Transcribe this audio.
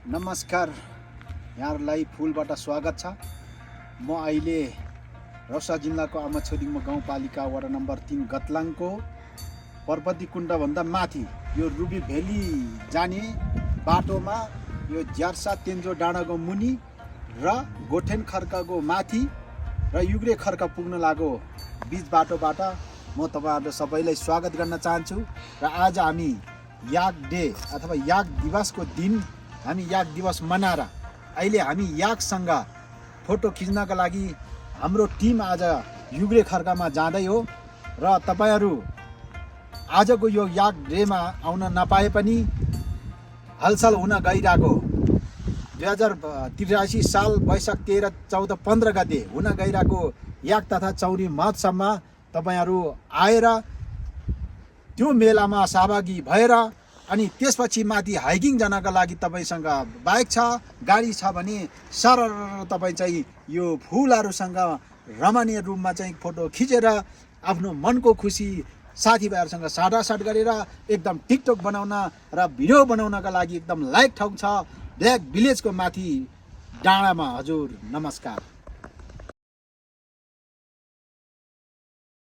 नमस्कार, यहाँहरूलाई फुलबाट स्वागत छ। म अहिले रौसा जिल्लाको आमाछोरीमा गाउँपालिका वडा नम्बर 3 गतलाङको पर्वती कुण्डभन्दा माथि यो रुबी भेली जाने बाटोमा यो ज्यार्सा तेन्जो डाँडाको मुनि र गोठेन खर्काको माथि र युग्रे खर्का पुग्न लागो बीच बाटोबाट म तपाईहरु सबैलाई स्वागत गर्न चाहन्छु। र आज हामी याक डे अथवा याक दिवसको दिन हामी याक दिवस मनाएर अहिले हामी याकसँग फोटो खिच्नका लागि हाम्रो टिम आज युग्रे खर्कामा जाँदै हो। र तपाईहरु आजको यो याक डेमा आउन नपाए पनि हलचल हुन गइरहेको 2083 साल वैशाख 13, 14, 15 गते हुन गइरहेको याक तथा चौरी महोत्सवमा तपाईहरु आएर त्यो मेलामा सहभागी भएर अनि त्यसपछि माथि हाइकिङ जानका लागि तपाईसँग बाइक छ, गाडी छ भने सरर तपाई चाहिँ यो फुलहरुसँग रमणीय रूपमा चाहिँ फोटो खिचेर आफ्नो मनको खुसी साथीभाइहरुसँग साटासाट गरेर एकदम टिकटक बनाउन र भिडियो बनाउनका लागि एकदम लायक ठाउँ छ ब्ल्याक भिलेजको माथि डाँडामा। हजुर नमस्कार।